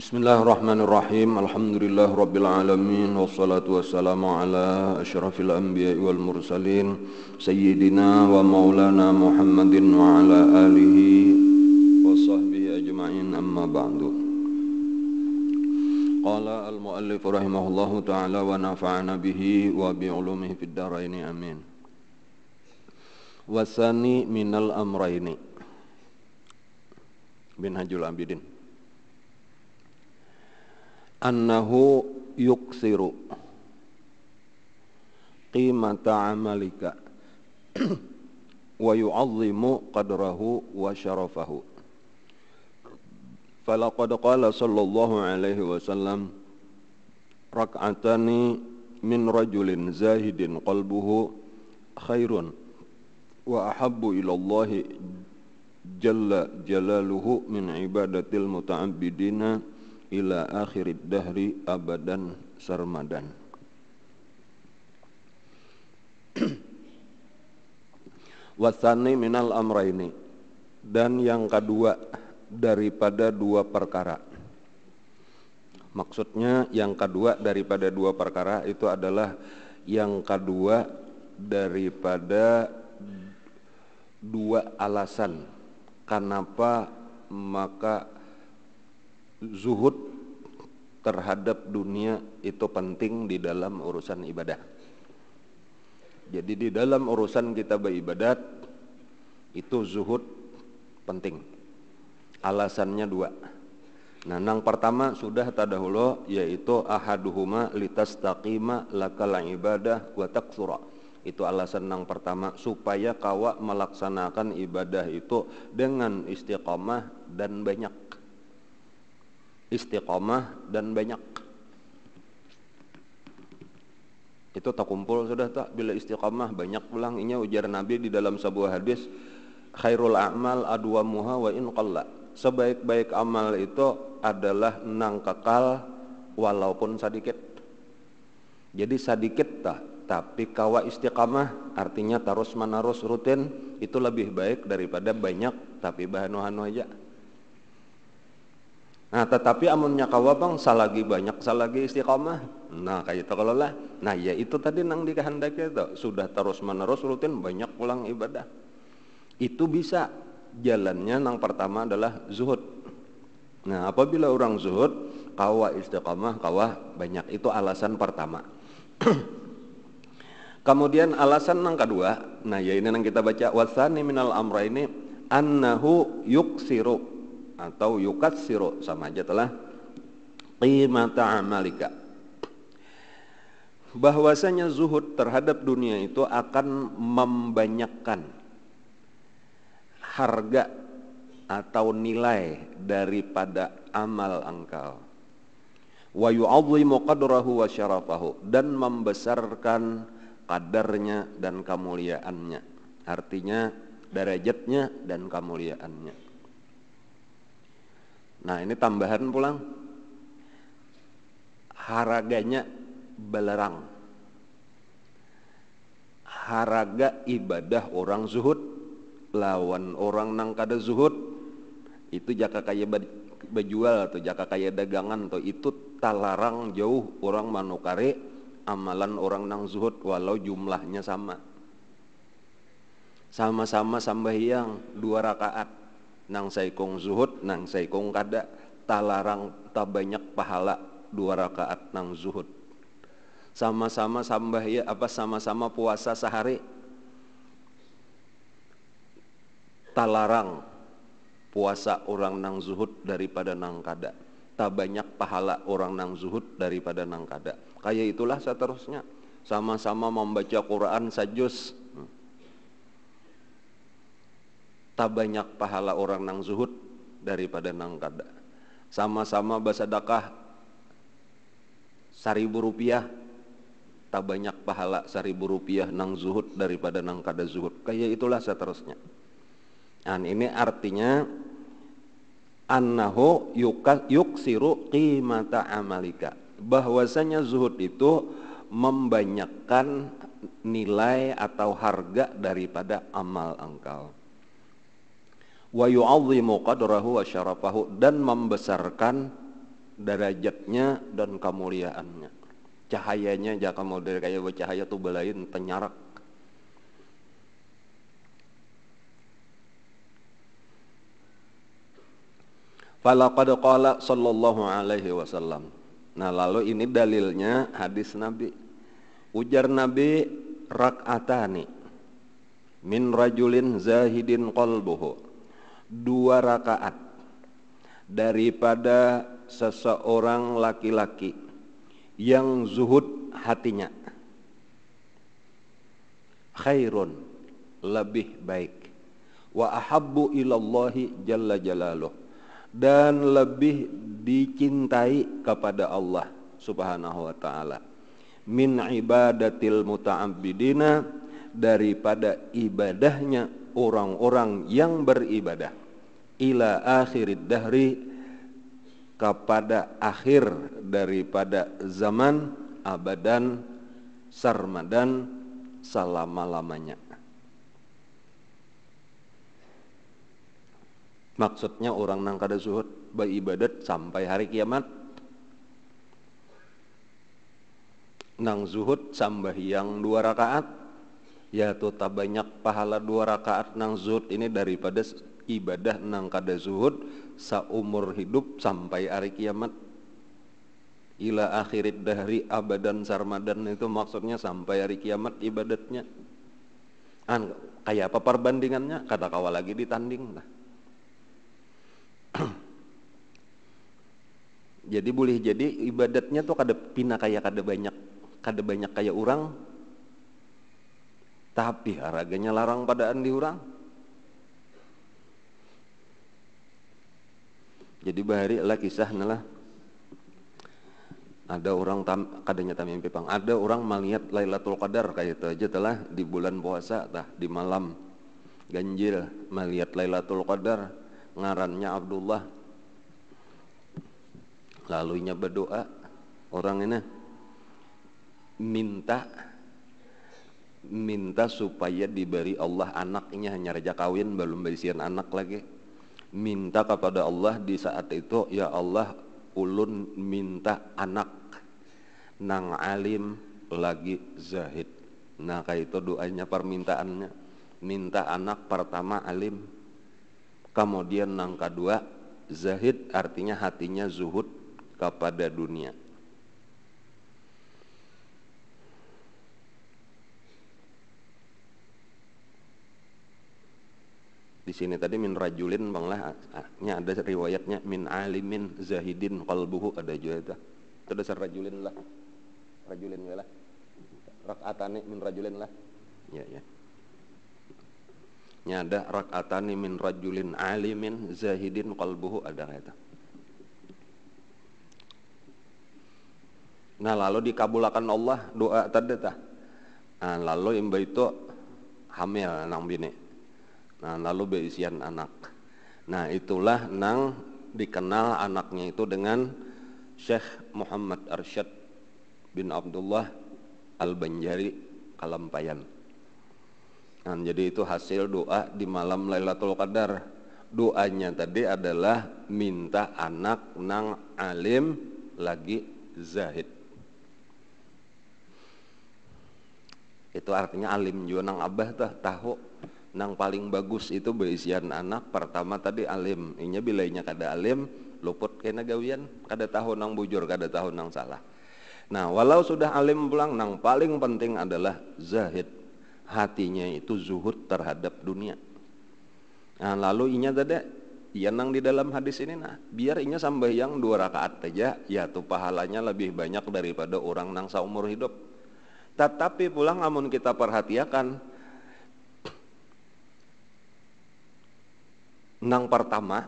Bismillahirrahmanirrahim. Alhamdulillah rabbil alamin wassalatu wassalamu ala asyrafil anbiya'i wal mursalin sayyidina wa maulana Muhammadin wa ala alihi wa sahbihi ajma'in, amma ba'du. Qala al-muallif rahimahullahu ta'ala wa nafa'ana bihi wa bi ulumihi fid dharain amin. Wasani minal amraini bin Hajjul Abidin annahu yuksiru qimata amalika wa yu'azzimu qadrahu wa syarafahu. Falaqad qala sallallahu alaihi wasallam rak'atani min rajulin zahidin qalbuhu khairun wa ahabbu ilallahi jalla jalaluhu min ibadatil muta'abbidina ila akhirid dahri abadan sarmadan. Wasani minal amraini, dan yang kedua daripada dua perkara. Maksudnya yang kedua daripada dua perkara itu adalah yang kedua daripada dua alasan kenapa maka zuhud terhadap dunia itu penting di dalam urusan ibadah. Jadi di dalam urusan kita beribadat itu zuhud penting. Alasannya dua. Nah, yang pertama sudah tadahulu, yaitu ahaduhuma litastaqima lakal ibadah wa taksura. Itu alasan yang pertama, supaya kawa melaksanakan ibadah itu dengan istiqamah dan banyak. Istiqamah dan banyak. Itu tak kumpul sudah tak, bila istiqamah banyak pulang. Ini ujar Nabi di dalam sebuah hadis, khairul a'mal adwamuha wa in qalla. Sebaik-baik amal itu adalah nang kekal walaupun sedikit. Jadi sedikit tak, tapi kawa istiqamah artinya terus menerus rutin, itu lebih baik daripada banyak tapi bahanu-hanu aja. Nah, tetapi amunnya kawabang salagi banyak salagi istiqamah. Nah, kayak itu kalau lah. Nah, ya itu tadi nang dikehendaki itu sudah terus menerus rutin banyak pulang ibadah. Itu bisa jalannya nang pertama adalah zuhud. Nah, apabila orang zuhud, kawa istiqamah, kawa banyak, itu alasan pertama. Kemudian alasan nang kedua, nah ya ini nang kita baca, wasani minal amraini annahu yuksiru atau yukatsiru, sama aja telah, qimata amalika. Bahwasanya zuhud terhadap dunia itu akan membanyakkan harga atau nilai daripada amal engkau. Wa yu'azzimu qadrahu wa syarafahu, dan membesarkan kadarnya dan kemuliaannya. Artinya derajatnya dan kemuliaannya. Nah, ini tambahan pulang, haraganya belerang. Haraga ibadah orang zuhud lawan orang nang kada zuhud itu jaka kaya bajual atau jaka kaya dagangan atau itu talarang jauh orang manukare amalan orang nang zuhud walau jumlahnya sama. Sama-sama sambahyang 2 rakaat. Nang saikong zuhud, nang saikong kada, talarang tak banyak pahala 2 rakaat nang zuhud. Sama-sama sambahya sama-sama puasa sehari, talarang puasa orang nang zuhud daripada nang kada. Tak banyak pahala orang nang zuhud daripada nang kada. Kayak itulah seterusnya. Sama-sama membaca Quran sajuz, tak banyak pahala orang nang zuhud daripada nang kada. Sama-sama bersedekah 1.000 rupiah, tak banyak pahala 1.000 rupiah nang zuhud daripada nang kada zuhud. Kayak itulah seterusnya. Dan ini artinya annahu yuksiru qimata amalika. Bahwasanya zuhud itu membanyakkan nilai atau harga daripada amal engkau. Wa yu'azzimu qadrahu wa syarafahu, dan membesarkan derajatnya dan kemuliaannya. Cahayanya jaka model kayak cahaya tuh belain tenyarak. Falaqad qala sallallahu alaihi wasallam. Nah, lalu ini dalilnya hadis Nabi. Ujar Nabi, rak'atani min rajulin zahidin qalbuhu. 2 rakaat daripada seseorang laki-laki yang zuhud hatinya. Khairun, lebih baik. Wa ahabbu ilallahi jalla jalaluh, dan lebih dicintai kepada Allah subhanahu wa ta'ala. Min ibadatil muta'abbidina, daripada ibadahnya orang-orang yang beribadah. Ila akhirid dahri, kepada akhir daripada zaman, abadan sarmadan, selama-lamanya. Maksudnya orang nang kada zuhud beribadat sampai hari kiamat. Nang zuhud sambahyang 2 rakaat, yaitu tak banyak pahala 2 rakaat nang zuhud ini daripada ibadah nang kada zuhud saumur hidup sampai hari kiamat. Ila akhirid dahri abadan sarmadan, itu maksudnya sampai hari kiamat ibadatnya. Kayak apa perbandingannya? Kada kawa lagi ditanding lah. Jadi boleh jadi ibadatnya tuh kada pina kayak kada banyak kayak orang, tapi haraganya larang padaan di orang. Jadi bahari lah kisah nalah, ada orang kadanya tamimpi pang, ada orang melihat Lailatul Qadar kayak itu aja telah di bulan puasa tah di malam ganjil melihat Lailatul Qadar, ngarannya Abdullah. Lalunya berdoa, orang ini minta supaya diberi Allah anaknya, hanya raja kawin belum berisian anak lagi. Minta kepada Allah di saat itu, ya Allah, ulun minta anak nang alim lagi zahid. Nah kayak itu doanya, permintaannya. Minta anak pertama alim, kemudian nang kedua zahid, artinya hatinya zuhud kepada dunia. Di sini tadi min rajulin banglah, ada riwayatnya min alimin zahidin qalbuhu, ada juga itu. Itu dasar rajulin lah. Rajulin lah. Rak'atani min rajulin lah. Ya ya. Nya ada rak'atani min rajulin alimin zahidin qalbuhu, ada itu. Nah lalu dikabulakan Allah doa tadi tah. Nah, lalu imba itu hamil nang bini. Nah lalu berisian anak. Nah itulah nang dikenal anaknya itu dengan Syekh Muhammad Arsyad bin Abdullah Al-Banjari Kalampayan. Nah jadi itu hasil doa di malam Lailatul Qadar. Doanya tadi adalah minta anak nang alim lagi zahid. Itu artinya alim juga nang abah tahu nang paling bagus itu berisian anak pertama tadi alim. Inya bilainya kada alim luput kena gawian, kada tahu nang bujur, kada tahu nang salah. Nah walau sudah alim pulang, nang paling penting adalah zahid, hatinya itu zuhud terhadap dunia. Nah lalu inya tadi ya nang di dalam hadis ini, nah biar inya sambahyang 2 rakaat aja, ya tuh pahalanya lebih banyak daripada orang nang saumur hidup. Tetapi pulang amun kita perhatikan, nang pertama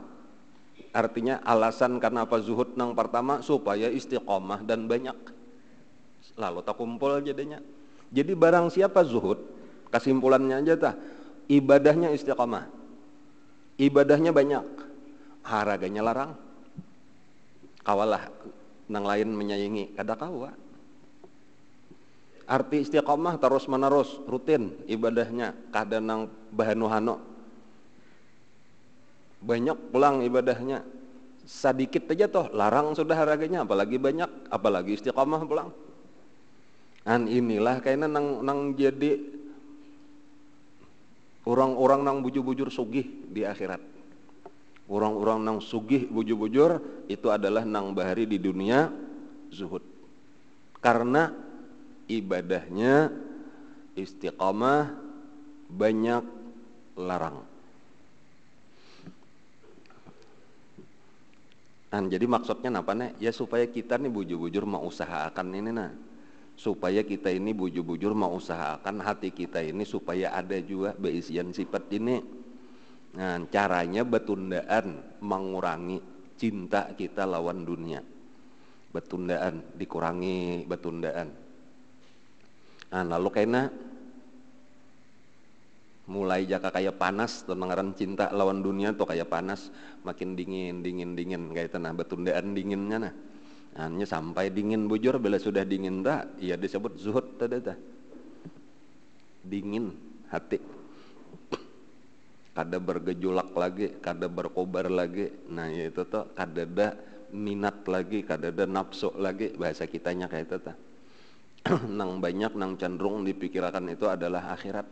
artinya alasan kenapa zuhud nang pertama supaya istiqomah dan banyak. Lalu tak kumpul jadinya. Jadi barang siapa zuhud, kesimpulannya aja tah, ibadahnya istiqomah, ibadahnya banyak, haraganya larang. Kawalah nang lain menyaingi, kada kawa. Arti istiqomah terus menerus rutin ibadahnya, kada nang bahanu-hano. Banyak pulang ibadahnya Sedikit aja toh larang sudah harganya, apalagi banyak, apalagi istiqamah pulang. An inilah kayaknya nang jadi orang-orang nang bujur-bujur sugih di akhirat. Orang-orang nang sugih bujur-bujur itu adalah nang bahari di dunia zuhud. Karena ibadahnya istiqamah, banyak larang. Jadi maksudnya apa nih? Ya supaya kita nih bujur-bujur mau usahakan ini nah. Supaya kita ini bujur-bujur mau usahakan hati kita ini supaya ada juga beisian sifat ini. Nah, caranya betundaan mengurangi cinta kita lawan dunia. Betundaan, dikurangi betundaan. Nah, lalu kayaknya mulai jaka kayak panas tuh ngaran cinta lawan dunia tuh kayak panas, makin dingin kayak tanah betundaan dinginnya nah. Hanya sampai dingin bujur, bila sudah dingin dah ya disebut zuhud tadi. Dingin hati, kada bergejolak lagi, kada berkobar lagi. Nah itu tuh kada ada minat lagi, kada ada nafsu lagi, bahasa kitanya kayak itu tuh. Nang banyak nang cenderung dipikirkan itu adalah akhirat.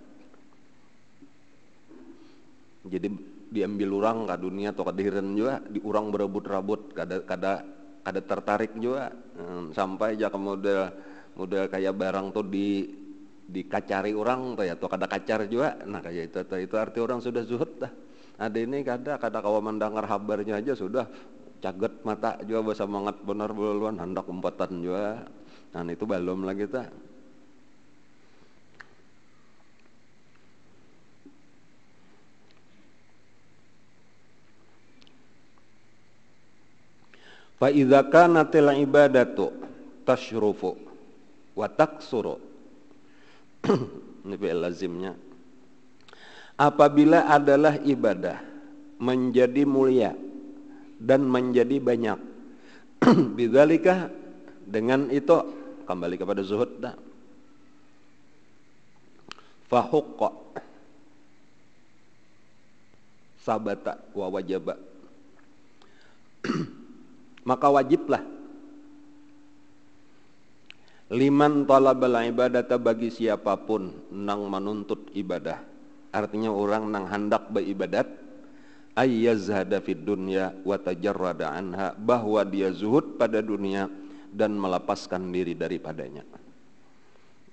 Jadi diambil orang ke dunia atau kadiran juga, di orang berebut-rebut, kada tertarik juga, sampai jaka model kayak barang tuh dikacari orang tuh ya, atau kada kacar juga. Nah kayak itu arti orang sudah zuhud dah. Ada ini kada kawa mendengar kabarnya aja sudah caget mata juga, bahasa semangat benar beluluan hendak umpatan juga. Nah itu belum lagi ta. Fa idza kanatil ibadatu tashrufu wa taksuru. Ini fi'il lazimnya. Apabila adalah ibadah menjadi mulia dan menjadi banyak. Bidzalika, dengan itu kembali kepada zuhud dah. Fa huqqa sabata wa wajaba. Maka wajiblah liman talabal ibadata, bagi siapapun nang menuntut ibadah, artinya orang nang hendak beribadat, ayyazhada fid dunya wa tajarrada anha, bahwa dia zuhud pada dunia dan melepaskan diri daripadanya.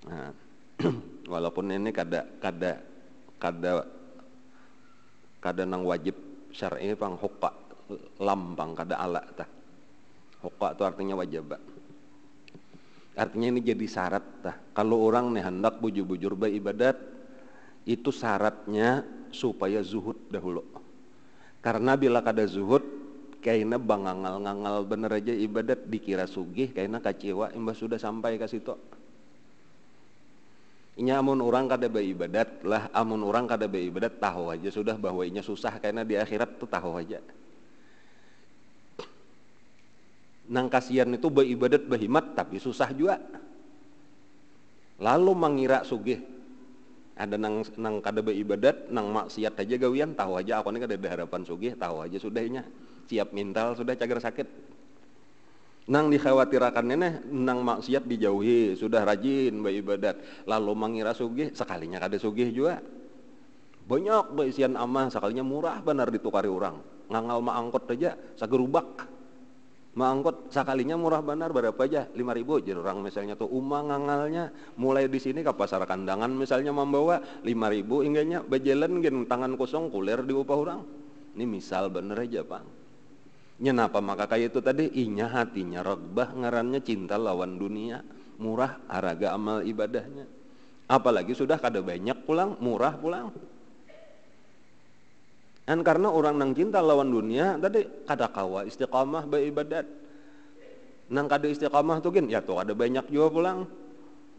Nah, walaupun ini kada nang wajib syar'i pang hukka lambang kada ala tah. Hukka itu artinya wajib. Artinya ini jadi syarat tah. Kalau orang nih hendak bujur-bujur beribadat, itu syaratnya supaya zuhud dahulu. Karena bila kada zuhud, kayaknya bangangal-ngangal bener aja ibadat, dikira sugih, kayaknya kecewa imbas sudah sampai ke situ. Inya amun orang kada beribadat lah, amun orang kada beribadat tahu aja sudah bahwa inya susah, kayaknya di akhirat tuh tahu aja. Nang kasihan itu beribadat berhimat tapi susah juga. Lalu mengira sugih. Ada nang kada beribadat, nang maksiat aja gawian, tahu aja aku ini kada ada harapan sugih, tahu aja sudahnya. Siap mental sudah cager sakit. Nang dikhawatirkan ini nang maksiat dijauhi, sudah rajin beribadat. Lalu mengira sugih, sekalinya kada sugih juga. Banyak beisian amah, sekalinya murah benar ditukari orang. Ngangal maangkot aja sagerubak. Maangkot sekalinya murah benar berapa aja 5.000 jadi orang misalnya tuh ngangalnya mulai di sini ke pasar kandangan misalnya membawa 5.000 ingganya berjalan gen tangan kosong kuler di upah orang. Ini misal bener aja Pak. Nyenapa maka kayak itu tadi inya hatinya ragbah, ngarannya cinta lawan dunia, murah haraga amal ibadahnya. Apalagi sudah kada banyak pulang, murah pulang. Dan karena orang nang cinta lawan dunia tadi kada kawa istiqamah beribadat. Nang kada istiqamah tuh gin ya tuh ada banyak juga pulang.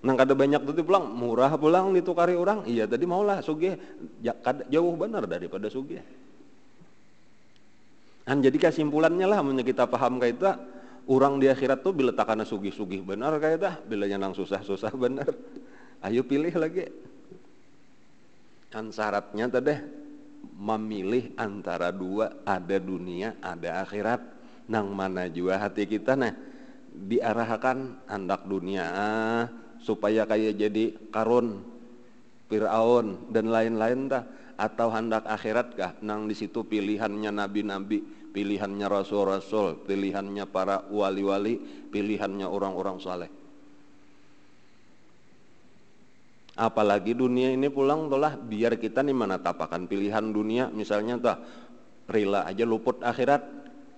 Nang kada banyak tuh pulang murah pulang ditukari orang. Iya tadi maulah sugih jauh benar daripada sugih. Dan jadi kesimpulannya lah mun kita paham kayak itu, orang di akhirat tuh bila takana sugih-sugih benar kayak itu, bila nang susah-susah benar. Ayo pilih lagi. Kan syaratnya tadi memilih antara dua, ada dunia, ada akhirat. nang mana jua hati kita nah diarahkan hendak dunia supaya kayak jadi Karun, Fir'aun dan lain-lain tah, atau hendak akhirat kah nang di situ pilihannya nabi-nabi, pilihannya rasul-rasul, pilihannya para wali-wali, pilihannya orang-orang saleh. Apalagi dunia ini pulang tolah biar kita nih menetapkan pilihan dunia misalnya tah rela aja luput akhirat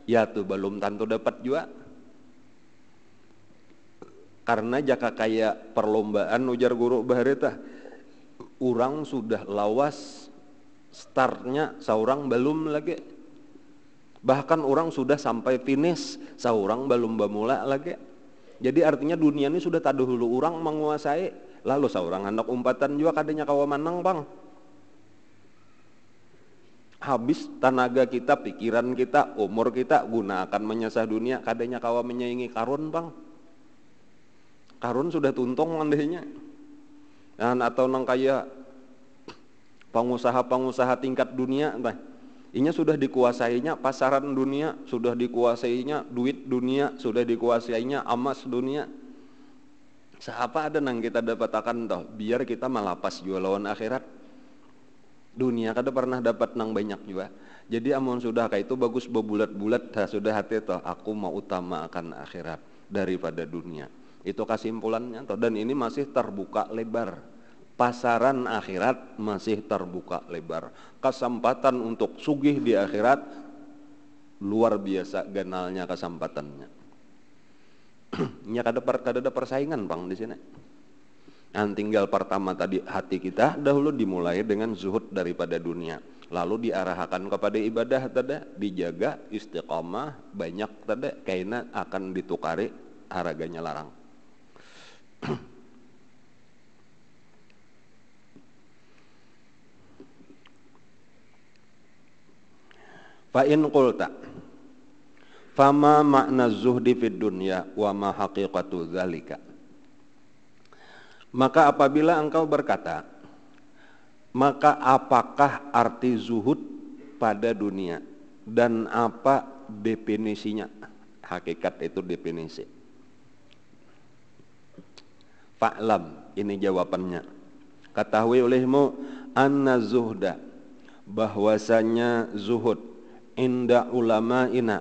ya tuh belum tentu dapat juga. Karena jaka kayak perlombaan ujar guru bahari tah orang sudah lawas startnya saurang belum lagi, bahkan orang sudah sampai finish saurang belum bamula lagi. Jadi artinya dunia ini sudah taduhulu orang menguasai, lalu saurang hendak umpatan juga kadenya kawa manang bang. Habis tenaga kita, pikiran kita, umur kita gunakan menyasah dunia, kadenya kawa menyaingi Karun bang. Karun sudah tuntung mandehnya. Dan atau nang kaya pengusaha-pengusaha tingkat dunia entah. Inya sudah dikuasainya pasaran dunia, sudah dikuasainya duit dunia, sudah dikuasainya emas dunia. Seapa ada nang kita dapatakan toh, biar kita malapas juga lawan akhirat. Dunia kada pernah dapat nang banyak juga. Jadi amun sudah kayak itu bagus bebulat-bulat, sudah hati toh aku mau utama akan akhirat daripada dunia. Itu kesimpulannya toh, dan ini masih terbuka lebar. Pasaran akhirat masih terbuka lebar. Kesempatan untuk sugih di akhirat luar biasa ganalnya kesempatannya. Nya kada ada persaingan bang di sini. Nah, tinggal pertama tadi hati kita dahulu dimulai dengan zuhud daripada dunia. Lalu diarahkan kepada ibadah tada, dijaga istiqamah banyak tada, kaina akan ditukari haraganya larang. Fa in qulta fama makna zuhdi fid dunya wa ma haqiqatu dzalika. Maka apabila engkau berkata, maka apakah arti zuhud pada dunia dan apa definisinya? Hakikat itu definisi. Fa'lam, ini jawabannya. Ketahui olehmu anna zuhda, bahwasanya zuhud inda ulama'ina,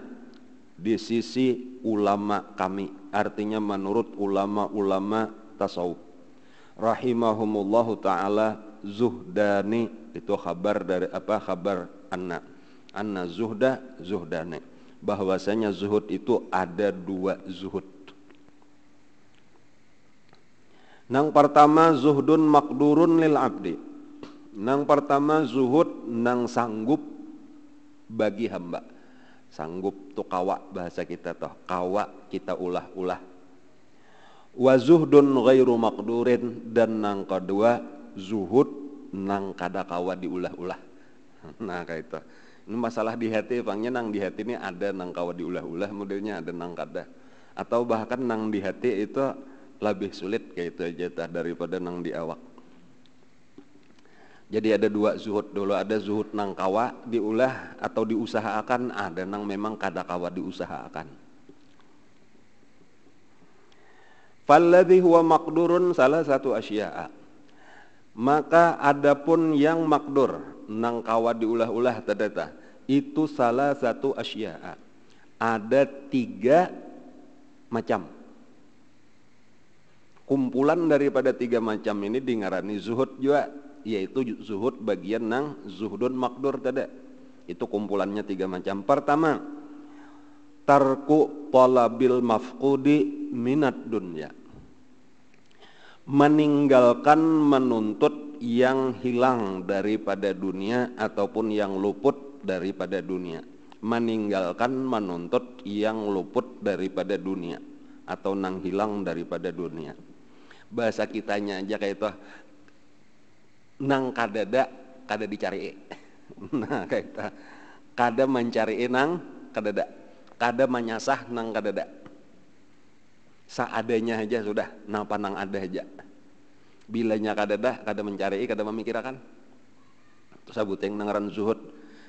di sisi ulama kami, artinya menurut ulama-ulama tasawuf rahimahumullahu ta'ala, zuhdani itu kabar dari apa? Kabar anna zuhda zuhdani, bahwasanya zuhud itu ada dua zuhud. Nang pertama zuhdun makdurun lil abdi, nang pertama zuhud nang sanggup bagi hamba. Sanggup tuh kawa bahasa kita toh, kawa kita ulah-ulah. Wa zuhdun ghairu maqdurin, dan nang kedua zuhud nang kada kawa diulah-ulah. Nah kayak itu. Ini masalah di hati, bangnya nang di hati ini ada nang kawa diulah-ulah, modelnya ada nang kada. Atau bahkan nang di hati itu lebih sulit kayak itu aja daripada nang di awak. Jadi ada dua zuhud dulu, ada zuhud nang kawa diulah atau diusahakan, ada nang memang kada kawa diusahakan. Falladhi huwa maqdurun salah satu asya'a. Maka adapun yang makdur nang kawa diulah-ulah tadata, itu salah satu asya'a. Ada 3 macam. Kumpulan daripada 3 macam ini dingarani zuhud juga, yaitu zuhud bagian nang zuhdun makdur tadi. Itu kumpulannya 3 macam. Pertama, tarku talabil mafqudi minat dunya, meninggalkan menuntut yang hilang daripada dunia ataupun yang luput daripada dunia. Meninggalkan menuntut yang luput daripada dunia atau nang hilang daripada dunia. Bahasa kitanya aja kayak itu, nang kadada kada dicari. Nah kayak itu, kada mencari nang kadada, kada menyasah nang kadada. Seadanya aja sudah, napa nang ada aja. Bilanya kadada, kada mencari, kada memikirkan. Terus sabuteng nangaran zuhud.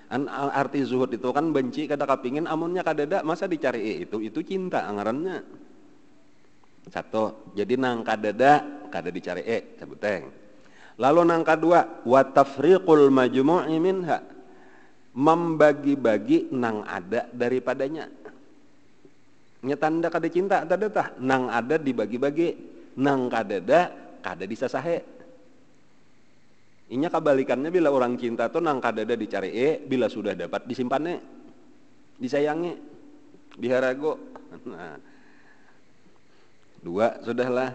Arti zuhud itu kan benci kada kapingin, amunnya kadada masa dicari itu cinta ngarannya. Satu, jadi nang kadada kada dicari cabuteng. Lalu nang kedua, wa tafriqul majmu'i minha, membagi-bagi nang ada daripadanya. Nya tanda kada cinta tanda tah nang ada dibagi-bagi, nang kadada kada disasahe. Inya kebalikannya bila orang cinta tuh nang kadada dicari bila sudah dapat disimpannya, disayangi, diharago. Nah, dua sudahlah.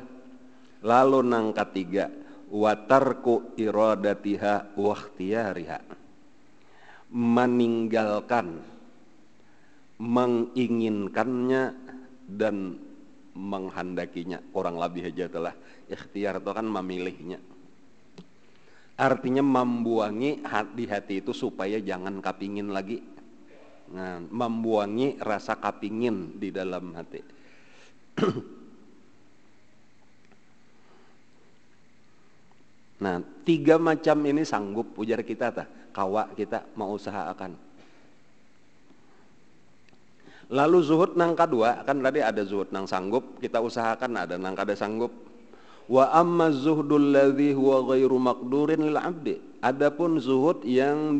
Lalu nang ketiga, watarku iradatiha wa ikhtiyariha, meninggalkan menginginkannya dan menghandakinya. Kurang lebih aja telah ikhtiar itu kan memilihnya. Artinya membuangi hati itu supaya jangan kapingin lagi. Nah, membuangi rasa kapingin di dalam hati. Nah, 3 macam ini sanggup ujar kita tah, kawa kita mau usahakan. Lalu zuhud nang kedua, kan tadi ada zuhud nang sanggup, kita usahakan, ada nang kada sanggup. Wa amma zuhdul ladzi huwa ghairu maqdurin lil 'abdi. Adapun zuhud yang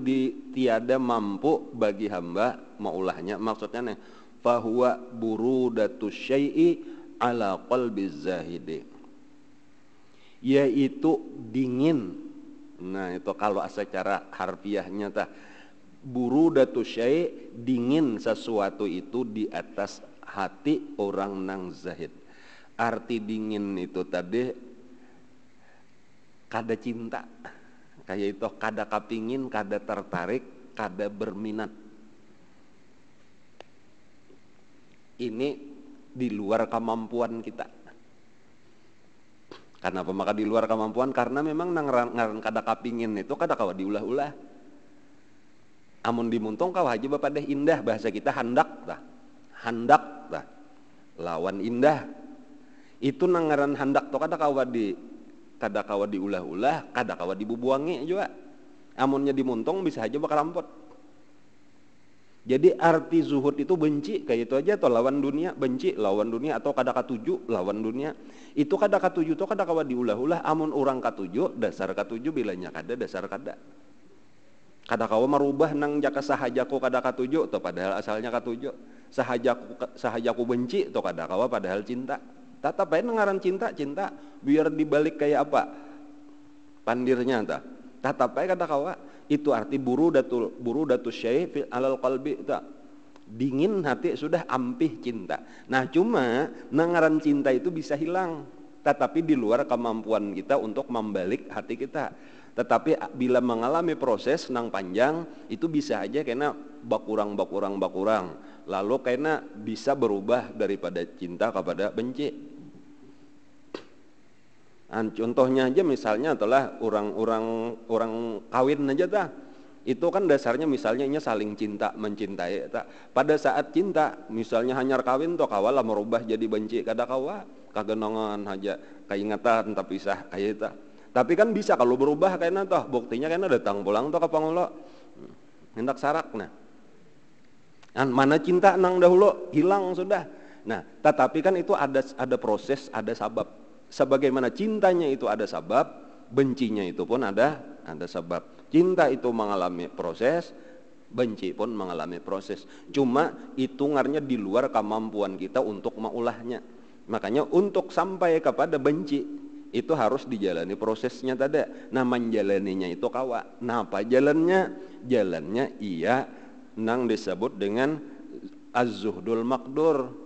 tiada mampu bagi hamba maulahnya, maksudnya nih, fa huwa burudatu syai'i ala qalbi zahidi. Yaitu dingin. Nah, itu kalau secara harfiahnya tah burudatu syai', dingin sesuatu itu di atas hati orang nang zahid. Arti dingin itu tadi kada cinta, kayak itu kada kapingin, kada tertarik, kada berminat. Ini di luar kemampuan kita. Kenapa maka di luar kemampuan? Karena memang ngaran kada kapingin itu kada kawa diulah-ulah. Amun dimuntung kawa aja bapak deh indah, bahasa kita handak tah. Handak tah. Lawan indah. Itu nang ngaran handak to kada kawa diulah-ulah, kada kawa dibubuangi juga. Amunnya dimuntung bisa aja bakal rampot. Jadi arti zuhud itu benci, kayak itu aja, atau lawan dunia, benci lawan dunia, atau kada katuju lawan dunia. Itu kada katuju to kada kawa diulah-ulah. Amun orang katuju, dasar katuju, bilanya kada dasar kada. Kada kawa merubah nang jaka sahajaku kada katuju to padahal asalnya katuju. Sahajaku benci to kada kawa padahal cinta. Tetap aja ngaran cinta biar dibalik kayak apa pandirnya ta. Tetap aja kada kawa. Itu arti burudatu syai' fi alal qalbi ta. Dingin hati sudah ampih cinta. Nah, cuma nangaran cinta itu bisa hilang, tetapi di luar kemampuan kita untuk membalik hati kita. Tetapi bila mengalami proses nang panjang, itu bisa aja karena bakurang, lalu karena bisa berubah daripada cinta kepada benci. Contohnya aja misalnya adalah orang kawin aja dah. Itu kan dasarnya misalnya ini saling cinta mencintai tak. Pada saat cinta misalnya hanyar kawin toh kawalah merubah jadi benci kada kawa, kagenongan aja kaingatan tapi pisah kayak itu. Tapi kan bisa kalau berubah kayaknya toh, buktinya kayaknya datang pulang toh ke pangulo hendak sarak. Nah, mana cinta nang dahulu hilang sudah. Nah, tetapi kan itu ada proses, ada sabab. Sebagaimana cintanya itu ada sabab, bencinya itu pun ada sebab. Cinta itu mengalami proses, benci pun mengalami proses. Cuma itu ngarnya di luar kemampuan kita untuk maulahnya. Makanya untuk sampai kepada benci itu harus dijalani prosesnya tadi. Nah, menjalaninya itu kawa. Nah, apa jalannya? Jalannya iya nang disebut dengan az-zuhdul maqdur.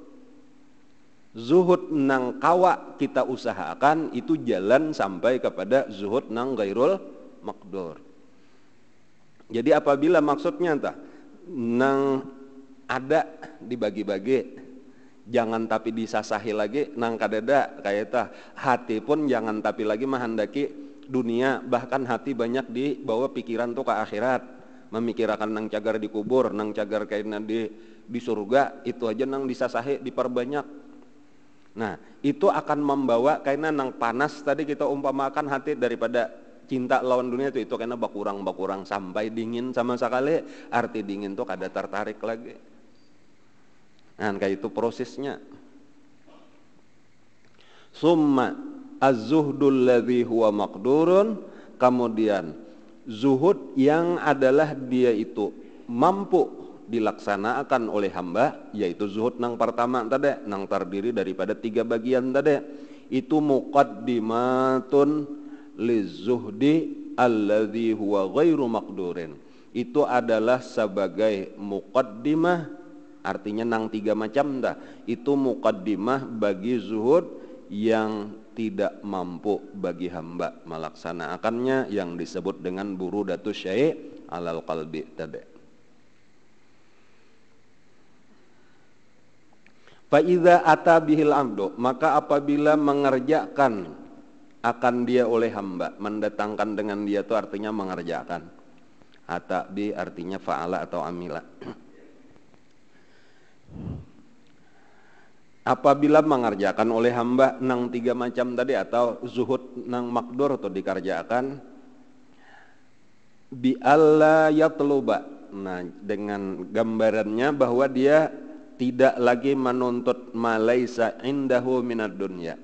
Zuhud nang kawa kita usahakan itu jalan sampai kepada zuhud nang ghairul maqdur. Jadi apabila maksudnya entah nang ada dibagi-bagi, jangan tapi disasahi lagi nang kadada kayak tah hati pun jangan tapi lagi menghendaki dunia, bahkan hati banyak dibawa pikiran tuh ke akhirat, memikirkan nang cagar di kubur, nang cagar kayaknya di surga, itu aja nang disasahi diperbanyak. Nah, itu akan membawa kayaknya nang panas tadi kita umpamakan hati daripada cinta lawan dunia itu karena bakurang sampai dingin sama sekali, arti dingin tuh kada tertarik lagi. Nah kayak itu prosesnya. Summa az-zuhdul ladzi huwa maqdurun, kemudian zuhud yang adalah dia itu mampu dilaksanakan oleh hamba, yaitu zuhud nang pertama tadi, nang terdiri daripada 3 bagian tadi, itu muqaddimatun lizuhdi alladzi huwa ghairu maqdurin. Itu adalah sebagai muqaddimah, artinya nang 3 macam dah. Itu muqaddimah bagi zuhud yang tidak mampu bagi hamba melaksanakannya, yang disebut dengan burudatus syai' alal qalbi tadi. Fa'idha ata bihil abdu, maka apabila mengerjakan akan dia oleh hamba, mendatangkan dengan dia itu artinya mengerjakan. Ata bi artinya fa'ala atau amila. Apabila mengerjakan oleh hamba nang 3 macam tadi, atau zuhud nang makdur atau dikerjakan, bi alla yatluba. Nah, dengan gambarannya bahwa dia tidak lagi menuntut malaisa indahu minad dunya,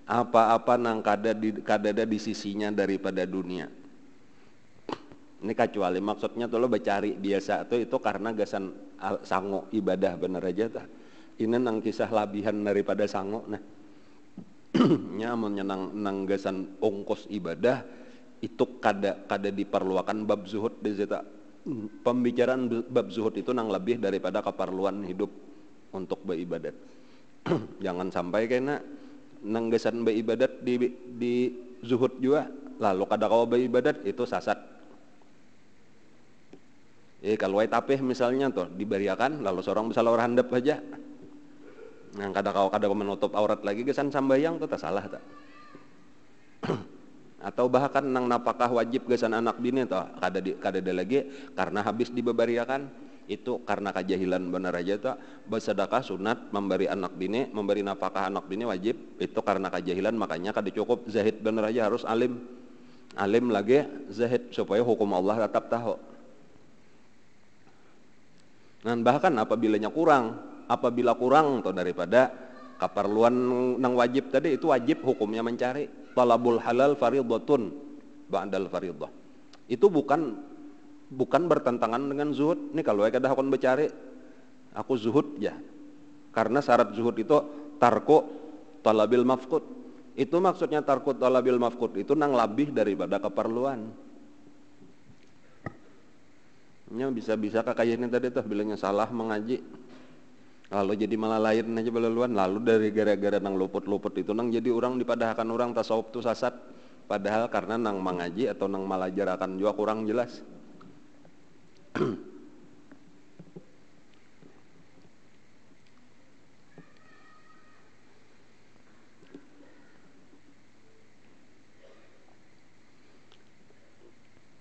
apa-apa nang kadada di sisinya daripada dunia. Ini kecuali maksudnya tuh lo becari biasa tuh itu karena gasan sango ibadah bener aja tah. Ini nang kisah labihan daripada sango. Nah nyamunnya nang gasan ongkos ibadah itu kada diperluakan bab zuhud di situ. Pembicaraan bab zuhud itu nang lebih daripada keperluan hidup untuk beribadat. Jangan sampai kena nanggesan beribadat di zuhud juga, lalu kada kau beribadat itu sasat. Kalau tapeh misalnya tuh diberiakan, lalu seorang bisa lawar handap aja. Nah kada kau menutup aurat lagi gesan sambayang tuh tak salah tak. Atau bahkan nang napakah wajib gesan anak bini tuh kada ada lagi karena habis dibebariakan. Itu karena kejahilan benar aja tuh. Bersedekah sunat, memberi anak bini, memberi nafkah anak bini wajib, itu karena kejahilan, makanya kada cukup zahid benar aja, harus alim lagi zahid supaya hukum Allah tetap tahu. Dan bahkan apabila kurang tuh daripada keperluan nang wajib tadi, itu wajib hukumnya mencari. Talabul halal fardhatun ba'dal fardhah. Itu bukan bertentangan dengan zuhud. Ini kalau kada hakon becari, aku zuhud ya. Karena syarat zuhud itu tarku talabil mafqud. Itu maksudnya tarku talabil mafqud itu nang lebih daripada keperluan. Nya bisa-bisa kayak ini tadi tuh bilangnya salah mengaji. Lalu jadi malah lain aja belaluan, lalu dari gara-gara nang luput-luput itu nang jadi orang dipadahkan orang tasawuf tu sasat. Padahal karena nang mengaji atau nang malajarakan juga kurang jelas.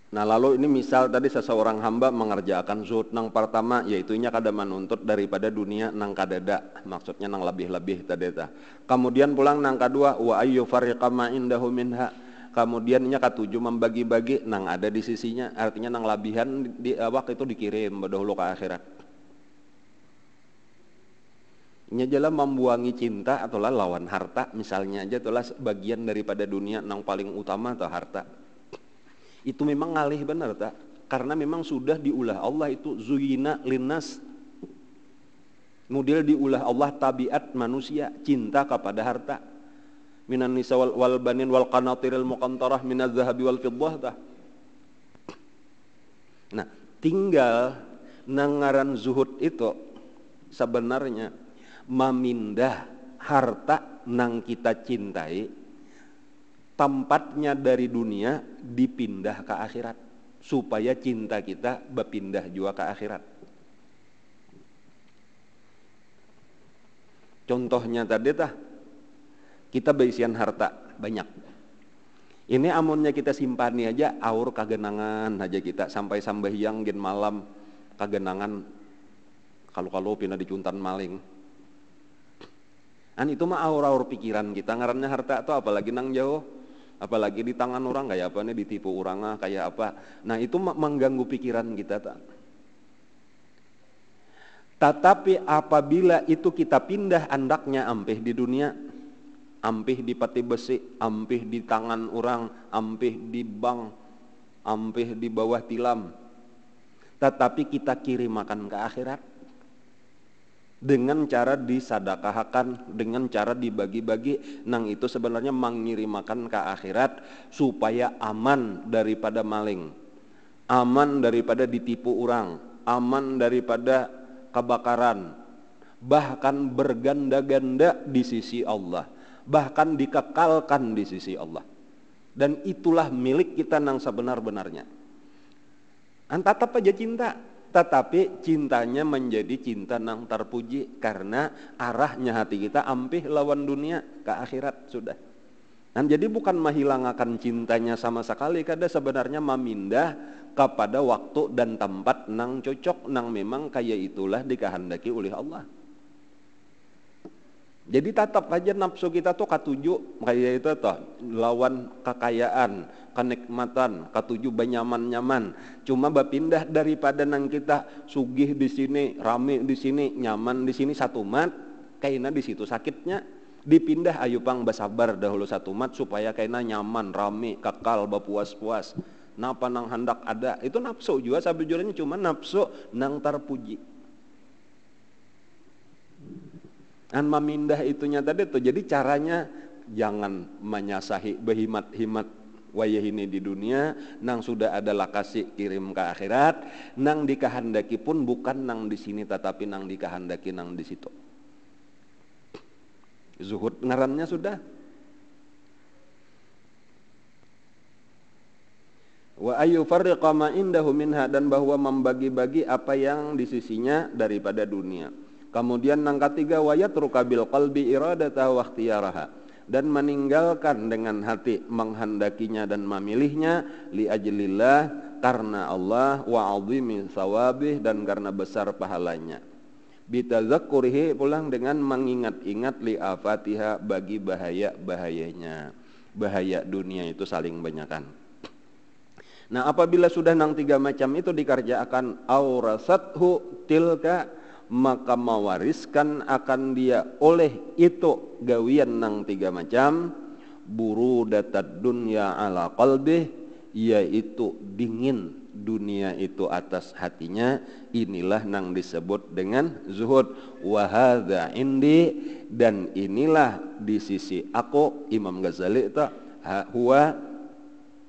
Nah lalu ini misal tadi seseorang hamba mengerjakan zuhud nang pertama, yaitunya kada menuntut daripada dunia nang kadada, maksudnya nang lebih-lebih tadi ta. Kemudian pulang nang kedua, wa ayyu fariqa ma indahu minha. Kemudian nya ketujuh membagi-bagi nang ada di sisinya, artinya nang labihan di waktu itu dikirim dahulu ke akhirat. Nya jelas membuangi cinta atau lawan harta, misalnya aja itulah bagian daripada dunia nang paling utama atau harta. Itu memang ngalih benar tak? Karena memang sudah diulah Allah itu zuyina linnas. Model diulah Allah tabiat manusia cinta kepada harta. Minan nisa wal banin wal qanatiril muqantarah minadz zahabi wal fiddah tah. Nah, tinggal nangaran zuhud itu sebenarnya memindah harta nang kita cintai, tempatnya dari dunia dipindah ke akhirat supaya cinta kita berpindah juga ke akhirat. Contohnya tadi tah, kita berisian harta banyak. Ini amunnya kita simpani aja, aur kagenangan aja kita sampai sambahyang gen malam kagenangan kalau pina dicuntan maling. Itu mah aur-aur pikiran kita, ngarannya harta itu apalagi nang jauh. apalagi di tangan orang kayak apa nih, ditipu orang kayak apa. Nah itu mengganggu pikiran kita tak. Tetapi apabila itu kita pindah andaknya ampih di dunia, ampih di pati besi, ampih di tangan orang, ampih di bank, ampih di bawah tilam, tetapi kita kirimakan ke akhirat dengan cara disadakahkan, dengan cara dibagi-bagi, nang itu sebenarnya mengirimakan ke akhirat supaya aman daripada maling, aman daripada ditipu orang, aman daripada kebakaran, bahkan berganda-ganda di sisi Allah, bahkan dikekalkan di sisi Allah. Dan itulah milik kita nang sebenar-benarnya. Tetap aja cinta, tetapi cintanya menjadi cinta nang terpuji karena arahnya hati kita ampih lawan dunia ke akhirat sudah. Dan jadi bukan menghilangkan cintanya sama sekali, kada sebenarnya memindah kepada waktu dan tempat nang cocok, nang memang kayak itulah dikehendaki oleh Allah. Jadi tetap aja nafsu kita tuh katuju kayak itu toh, lawan kekayaan, kenikmatan, katuju banyaman-nyaman. Cuma berpindah daripada nang kita sugih di sini, rame di sini, nyaman di sini satu mat, kayaknya di situ sakitnya. Dipindah ayo pang basabar dahulu satu mat supaya kayaknya nyaman, rame, kekal, bapuas-puas. Napa nang hendak ada, itu nafsu juga sabujurnya, cuma nafsu nang terpuji. Dan memindah itunya tadi tuh, jadi caranya jangan menyasahi berhimat-himat wayah ini di dunia, nang sudah ada lakasi kirim ke akhirat, nang dikehendaki pun bukan nang di sini tetapi nang dikehendaki nang di situ. Zuhud ngarannya sudah. Wa ayu farriqa ma indahu minha, dan bahwa membagi-bagi apa yang di sisinya daripada dunia. Kemudian yang ketiga, wayatruka bil qalbi iradata wa ikhtiyaraha, dan meninggalkan dengan hati menghendakinya dan memilihnya li ajlillah, karena Allah, wa azimi sawabih, dan karena besar pahalanya. Bitazakkurihi, pulang dengan mengingat-ingat li afatiha, bagi bahaya-bahayanya. Bahaya dunia itu saling banyakan. Nah apabila sudah nang tiga macam itu dikerjakan, aurasathu tilka, maka mewariskan akan dia oleh itu gawian nang tiga macam, burudatad dunya ala qalbih, yaitu dingin dunia itu atas hatinya. Inilah nang disebut dengan zuhud. Wa hadza indi, dan inilah di sisi aku Imam Ghazali itu huwa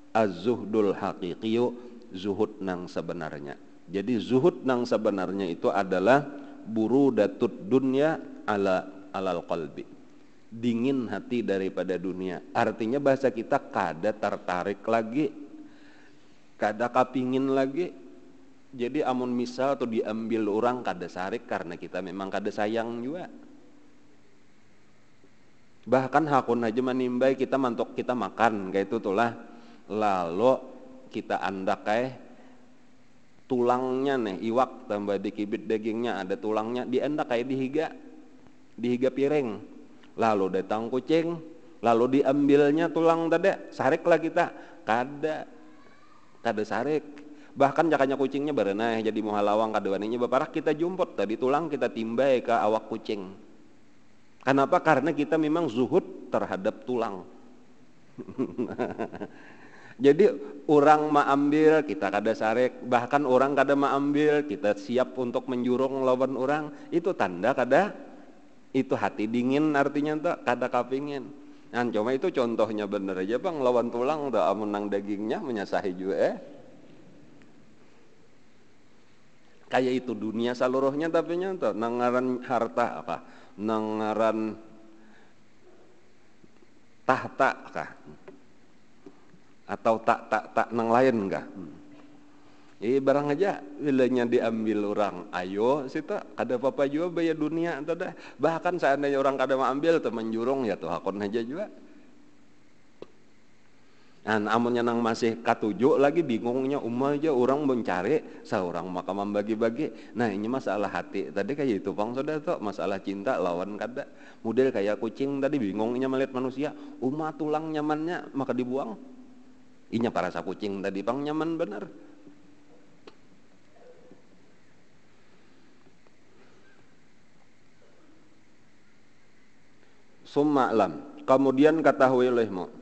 az-zuhdul haqiqiyu, zuhud nang sebenarnya. Jadi zuhud nang sebenarnya itu adalah burudatut dunya alal qalbi, dingin hati daripada dunia. Artinya bahasa kita kada tertarik lagi, kada kapingin lagi. Jadi amun misal atau diambil orang kada sarik karena kita memang kada sayang juga. Bahkan hakun aja menimbai kita mantok kita makan kayak itu tulah, lalu kita andak kayak tulangnya nih, iwak tambah dikibit dagingnya ada tulangnya, diendak kayak dihiga piring, lalu datang kucing, lalu diambilnya tulang tadi, sarik lah kita, kada sarik. Bahkan jakanya kucingnya berenah jadi muhalawang kadewaninya baparak kita jumpot tadi tulang kita timbai ke awak kucing. Kenapa? Karena kita memang zuhud terhadap tulang. Jadi orang ambil kita kada sarik, bahkan orang kada ambil kita siap untuk menjurung lawan orang, itu tanda kada, itu hati dingin artinya tuh kada kapingin. Nah cuma itu contohnya bener aja bang, lawan tulang tuh amun nang dagingnya menyasahi juga kayak itu dunia seluruhnya, tapi tuh nangaran harta apa, nangaran tahta kah, atau tak nang lain enggak. Barang aja bilanya diambil orang, ayo sita kada apa-apa juga bayar dunia atau dah. Bahkan seandainya orang kada mau ambil tuh menjurung ya tuh hakon aja juga. Amunnya nang masih katujuh lagi bingungnya aja orang mencari seorang maka membagi-bagi. Nah ini masalah hati tadi kayak itu Bang Saudara tuh masalah cinta lawan kada model kayak kucing tadi bingungnya melihat manusia tulang nyamannya maka dibuang. Inya para sa kucing tadi Bang nyaman bener. Summa lam kemudian ketahui olehmu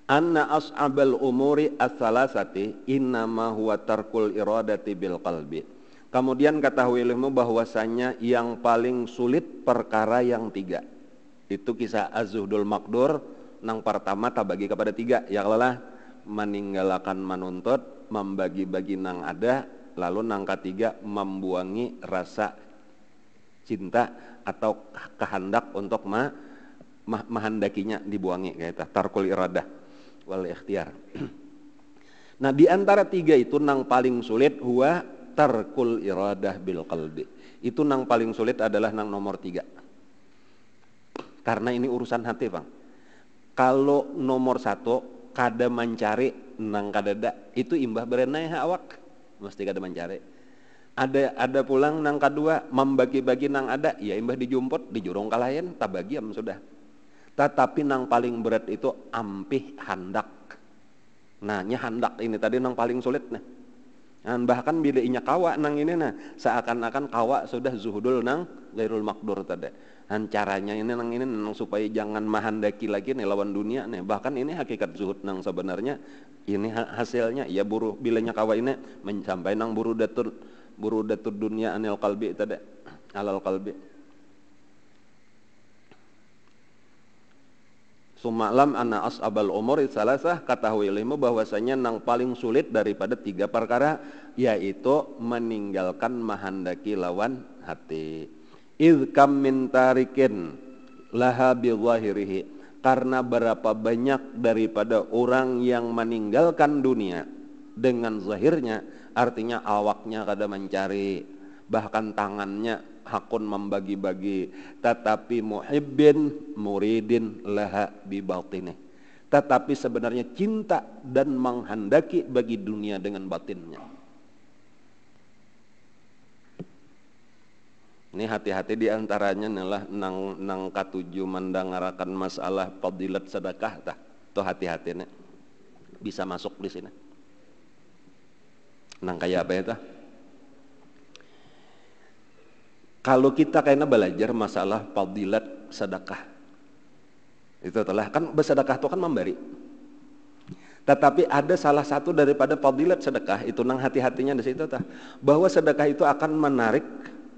anna as'abal umuri as-salasati innama huwa tarkul iradati bil qalbi. Kemudian ketahui ilmu bahwasanya yang paling sulit perkara yang tiga. Itu kisah Az-Zuhdul Maqdur nang pertama tabagi kepada tiga. Ya kalalah meninggalkan menuntut, membagi-bagi nang ada, lalu nang ketiga membuangi rasa cinta atau kehendak untuk mahandakinya dibuangi kayak tarkul iradah wal ikhtiar. Nah di antara tiga itu nang paling sulit huwa tarkul iradah bil qalbi. Itu nang paling sulit adalah nang nomor 3. Karena ini urusan hati Bang. Kalau nomor 1 kada mencari nang kadada itu imbah berenai awak mesti kada mencari. Ada pulang nang kedua membagi-bagi nang ada ya imbah dijumput di jurung kalayan tabagiam sudah. Tetapi nang paling berat itu ampih handak. Nah, handak ini tadi nang paling sulit nah. Dan bahkan bila inya kawa nang ini nah, seakan-akan kawa sudah zuhudul nang ghairul maqdur tadi. Dan caranya ini nang supaya jangan mahandaki lagi nih lawan dunia nih. Bahkan ini hakikat zuhud nang sebenarnya ini hasilnya ya buruh bilanya kawa ini mencapai nang burudatul dunia anil qalbi tadi alal qalbi. Sumalam anna as'abal umuri salasah ketahui ilmu bahwasanya nang paling sulit daripada 3 perkara yaitu meninggalkan mahandaki lawan hati. Idh kam min tarikin laha bi zahirihi karena berapa banyak daripada orang yang meninggalkan dunia dengan zahirnya artinya awaknya kada mencari bahkan tangannya hakun membagi-bagi tetapi muhibbin muridin laha bi batini tetapi sebenarnya cinta dan menghendaki bagi dunia dengan batinnya. Ini hati-hati diantaranya adalah nang katuju mendangarakan masalah fadilat sedekah tah tuh hati-hati nih bisa masuk di sini nang kayak apa ya tah. Kalau kita kayaknya belajar masalah fadilat sedekah, itu telah kan bersedekah itu kan memberi. Tetapi ada salah satu daripada fadilat sedekah itu nang hati-hatinya di situ tah, bahwa sedekah itu akan menarik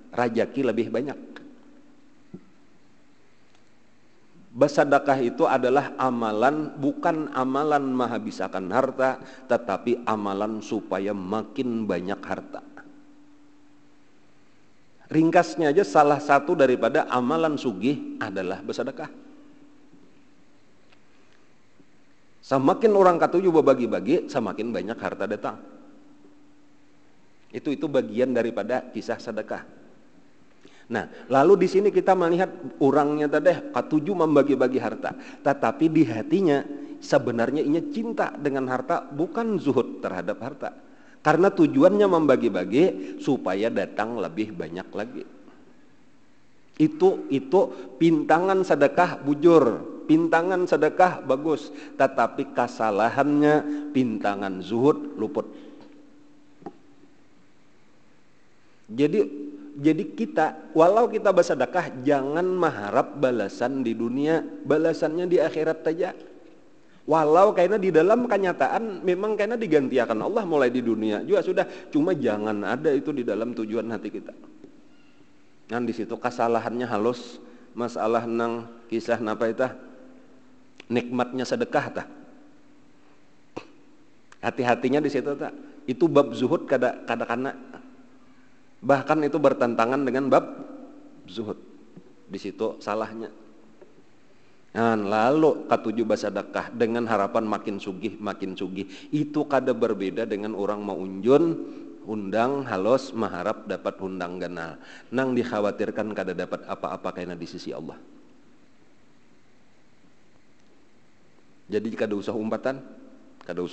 rajaki lebih banyak. Bersedekah itu adalah amalan bukan amalan menghabiskan harta, tetapi amalan supaya makin banyak harta. Ringkasnya aja salah satu daripada amalan sugih adalah bersedekah. Semakin orang katuju berbagi-bagi, semakin banyak harta datang. Itu bagian daripada kisah sedekah. Nah, lalu di sini kita melihat orangnya tadi katuju membagi-bagi harta, tetapi di hatinya sebenarnya ini cinta dengan harta, bukan zuhud terhadap harta. Karena tujuannya membagi-bagi supaya datang lebih banyak lagi. Itu pintangan sedekah bujur, pintangan sedekah bagus, tetapi kesalahannya pintangan zuhud luput. Jadi kita walau kita bersedekah jangan mengharap balasan di dunia, balasannya di akhirat saja. Walau karena di dalam kenyataan memang karena digantikan Allah mulai di dunia juga sudah, cuma jangan ada itu di dalam tujuan hati kita. Nah di situ kesalahannya halus masalah nang kisah napa itu nikmatnya sedekah tah. Hati-hatinya di situ tah. Itu bab zuhud kada bahkan itu bertentangan dengan bab zuhud. Di situ salahnya. Nah, lalu katuju bersedekah dengan harapan makin sugih. Itu kada berbeda dengan orang mau undang halus mengharap dapat undang ganal. Nang dikhawatirkan kada dapat apa-apa karena di sisi Allah. Jadi kada usah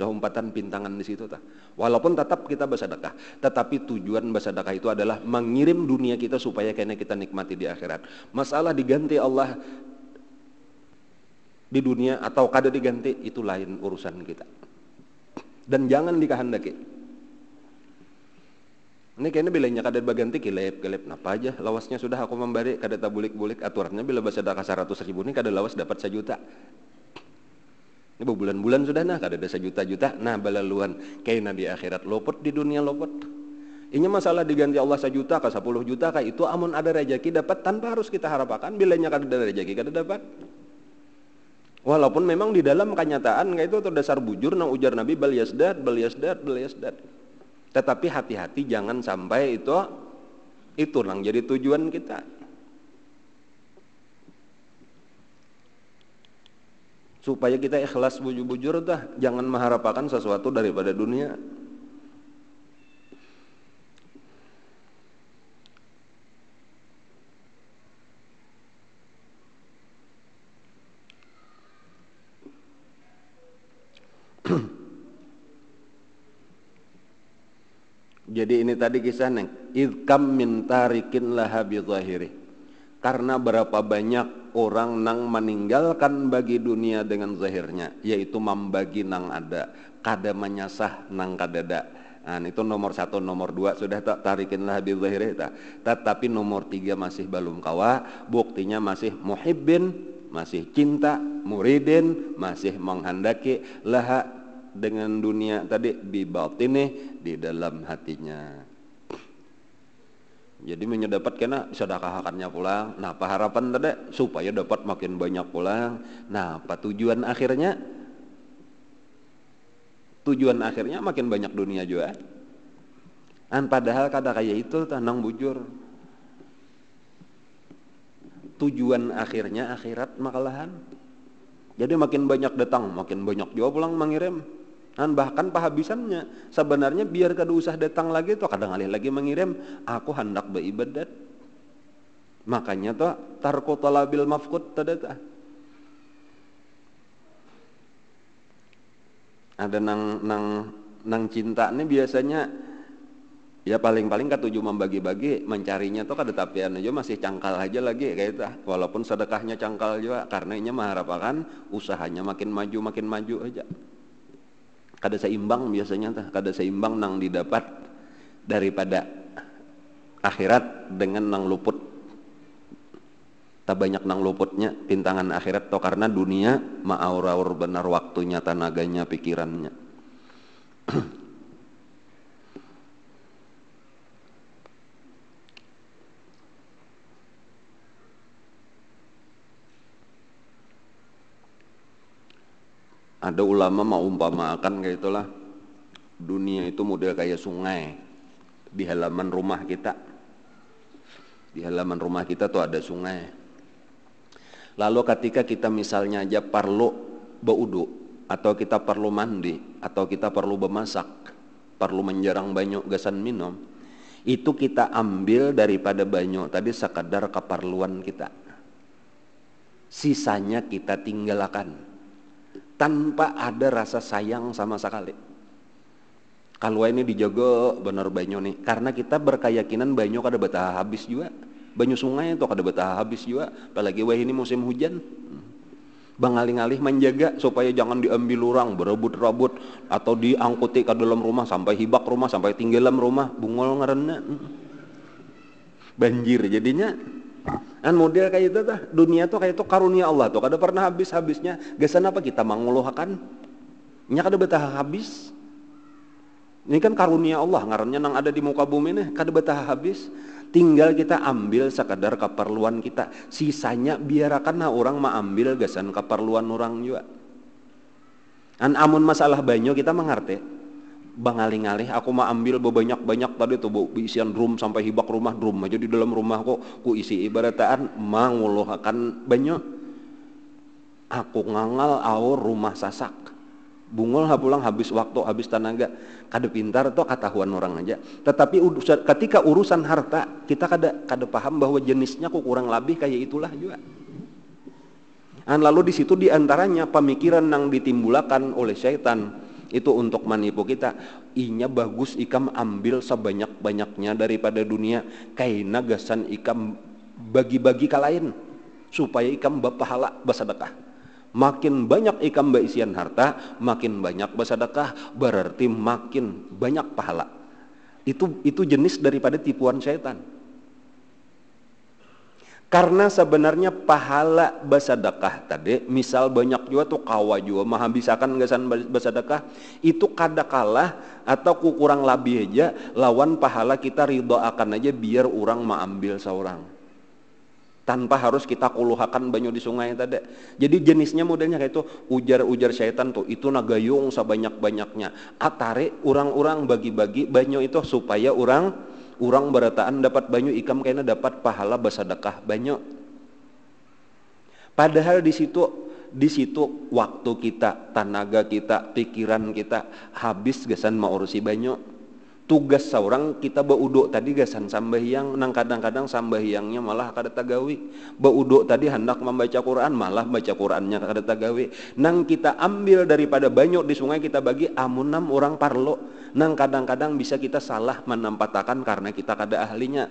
umpatan pintangan di situ tah. Walaupun tetap kita bersedekah, tetapi tujuan bersedekah itu adalah mengirim dunia kita supaya kena kita nikmati di akhirat. Masalah diganti Allah di dunia atau kada diganti itu lain urusan kita. Dan jangan dikehendaki. Ini kayaknya bilanya kada baganti kilep napa aja lawasnya sudah aku memberi kada tabulik-bulik aturannya bila bersedekah 100.000 ini kada lawas dapat 1 juta. Ini berbulan-bulan sudah nah kada ada 1 juta, nah balaluan kayaknya di akhirat lopot, di dunia lopot. Ini masalah diganti Allah 1 juta ke 10 juta kah itu amun ada rezeki dapat tanpa harus kita harapkan, bilanya kada ada rezeki kada dapat. Walaupun memang di dalam kenyataan kayak itu terdasar bujur nang ujar Nabi bal yasdad. Tetapi hati-hati jangan sampai itu nang jadi tujuan kita. Supaya kita ikhlas bujur-bujur tah, jangan mengharapkan sesuatu daripada dunia. Jadi ini tadi kisah neng idkam min tarikin laha bi zahiri. Karena berapa banyak orang nang meninggalkan bagi dunia dengan zahirnya, yaitu membagi nang ada, kada menyasah nang kadada. Nah, itu nomor 1, nomor 2 sudah tak tarikin laha bi zahiri ta. Tetapi nomor 3 masih belum kawa, buktinya masih muhibbin, masih cinta, muridin, masih menghendaki laha dengan dunia tadi bibatini di dalam hatinya. Jadi menyedapat kena sedekahkannya pulang. Nah, apa harapan tadi supaya dapat makin banyak pulang. Nah, apa tujuan akhirnya? Tujuan akhirnya makin banyak dunia juga. Padahal kada kayak itu tanang bujur. Tujuan akhirnya akhirat makalahan. Jadi makin banyak datang, makin banyak juga pulang mengirim. Dan bahkan pahabisannya sebenarnya biar kada usah datang lagi tuh kadang alih lagi mengirim aku hendak beribadat. Makanya tuh tarku talabil mafqud tadata. Ada nang cinta ini biasanya ya paling-paling katuju membagi-bagi, mencarinya tuh kada tapian aja masih cangkal aja lagi kayak itu. Walaupun sedekahnya cangkal juga karena ini mengharapkan usahanya makin maju aja. Kada seimbang biasanya tah, kada seimbang nang didapat daripada akhirat dengan nang luput. Tak banyak nang luputnya pintangan akhirat to karena dunia ma'aur-aur benar waktunya, tenaganya, pikirannya. Ada ulama mengumpamakan kayak itulah, dunia itu model kayak sungai di halaman rumah kita. Di halaman rumah kita tuh ada sungai. Lalu ketika kita misalnya aja perlu baudu, atau kita perlu mandi, atau kita perlu bemasak, perlu menjarang banyu gasan minum, itu kita ambil daripada banyu tadi sekadar keperluan kita. Sisanya kita tinggalkan tanpa ada rasa sayang sama sekali. Kalau ini dijaga benar banyu nih, karena kita berkeyakinan banyu kada betah habis juga. Banyu sungai itu kada betah habis juga, apalagi wah ini musim hujan. Bangalih-alih menjaga supaya jangan diambil orang berebut-rebut atau diangkuti ke dalam rumah sampai hibak rumah, sampai tinggalan rumah, bungol ngaranna. Banjir jadinya. Model kayak itu tuh, dunia tuh kayak itu karunia Allah tuh, kada pernah habis-habisnya. Gasan apa kita manguluhakan? Nya kada betah habis. Ini kan karunia Allah, ngarannya nang ada di muka bumi nih, kada betah habis. Tinggal kita ambil sekadar keperluan kita. Sisanya biarkan orang mengambil gasan keperluan orang juga. Amun masalah banyu kita mengerti. Bangalih-alih aku mau ambil banyak-banyak tadi tuh isian drum sampai hibak rumah drum aja di dalam rumah kok ku isi ibarataan manguluhakan banyak. Aku ngangal aur rumah sasak. Bungol pulang habis waktu, habis tenaga. Kada pintar tuh ketahuan orang aja. Tetapi ketika urusan harta kita kada paham bahwa jenisnya kok kurang lebih kayak itulah juga. Lalu di situ diantaranya pemikiran yang ditimbulkan oleh syaitan itu untuk menipu kita. Inya bagus ikam ambil sebanyak-banyaknya daripada dunia, kaina gasan ikam bagi-bagi ka lain supaya ikam bapahala basadekah. Makin banyak ikam baisian harta, makin banyak basadekah, berarti makin banyak pahala. Itu jenis daripada tipuan syaitan. Karena sebenarnya pahala basadekah tadi, misal banyak juga tuh kawa juga menghabiskan gasan basadekah, itu kada kalah atau kurang lebih aja lawan pahala kita ridho akan aja biar orang mengambil seorang. Tanpa harus kita kuluhakan banyu di sungai tadi. Jadi jenisnya modelnya kayak itu, ujar-ujar syaitan tuh, itu nagayung sebanyak-banyaknya. Atare orang-orang bagi-bagi banyu itu supaya orang berataan dapat banyu, ikam kayaknya dapat pahala basadekah banyu. Padahal di situ waktu kita, tenaga kita, pikiran kita habis gasan maurusi banyu. Tugas seorang kita beuduk tadi gasan sambahyang, nang kadang-kadang sambahyangnya malah kada tagawi. Beuduk tadi hendak membaca Quran, malah baca Qurannya kada tagawi. Nang kita ambil daripada banyu di sungai kita bagi amunam orang parlo. Nang kadang-kadang bisa kita salah menampatakan karena kita kada ahlinya.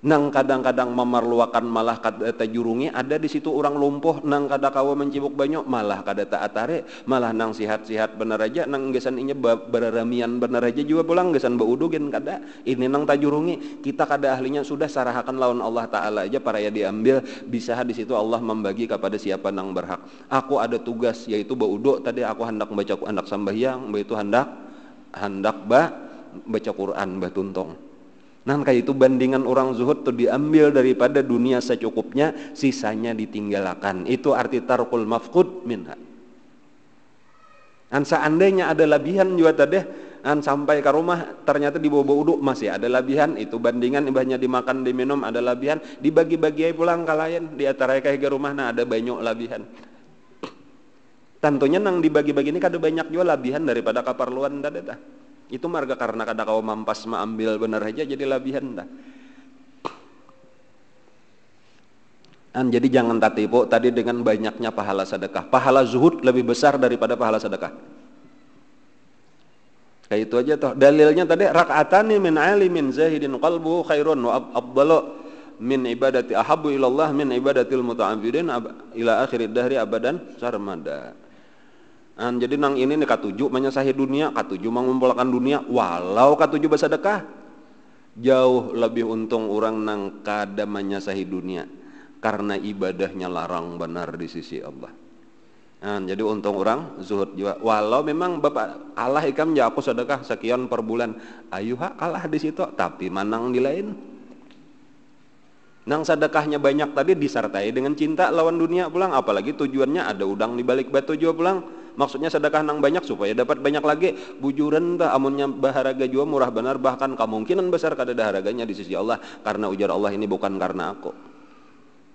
Nang kadang-kadang memerluakan malah kada tajurungi, ada di situ orang lumpuh, nang kada kawa mencibuk banyu malah kada taatare, malah nang sihat-sihat bener aja, nang gesan inya beraramian bener aja juga pulang gesan beudugin kada. Ini nang tajurungi, kita kada ahlinya, sudah sarahakan lawan Allah Ta'ala aja para ya diambil, bisa di situ Allah membagi kepada siapa nang berhak. Aku ada tugas yaitu beuduk tadi, aku hendak sambahyang, itu hendak baca Quran tuntung. Nah kayak itu bandingan orang zuhud tuh diambil daripada dunia secukupnya, sisanya ditinggalkan. Itu arti tarkul mafqud minha. Seandainya ada labihan juga tadi, sampai ke rumah ternyata dibawa uduk masih ada labihan, itu bandingan ibahnya dimakan diminum ada labihan, dibagi-bagi pulang kalayan di antara kayak rumah nah ada banyak labihan. Tentunya nang dibagi-bagi ini kada banyak juga labihan daripada keperluan tadi dah. Itu marga karena kada kau mampas ambil bener aja jadi labihan dah. Jadi jangan tertipu tadi dengan banyaknya pahala sedekah. Pahala zuhud lebih besar daripada pahala sedekah. Kayak itu aja toh. Dalilnya tadi raka'atani min alimin zahidin qalbuhu khairun wa afdalu min ibadati ahabbu ilallah min ibadatil muta'abbidin ila akhirid dahri abadan sarmada. Jadi nang ini nih katujuh menyasahi dunia, katujuh mengumpulkan dunia, walau katujuh bersedekah jauh lebih untung orang nang kada menyasahi dunia karena ibadahnya larang benar di sisi Allah. Jadi untung orang zuhud juga, walau memang bapak Allah ikam ya aku sedekah sekian per bulan, ayuh kalah di situ, tapi manang di lain. Nang sedekahnya banyak tadi disertai dengan cinta lawan dunia pulang, apalagi tujuannya ada udang di balik batu juga pulang. Maksudnya sedekah nang banyak supaya dapat banyak lagi. Bujuran tah amunnya baharaga juga murah benar, bahkan kemungkinan besar kada ada harganya di sisi Allah karena ujar Allah ini bukan karena aku.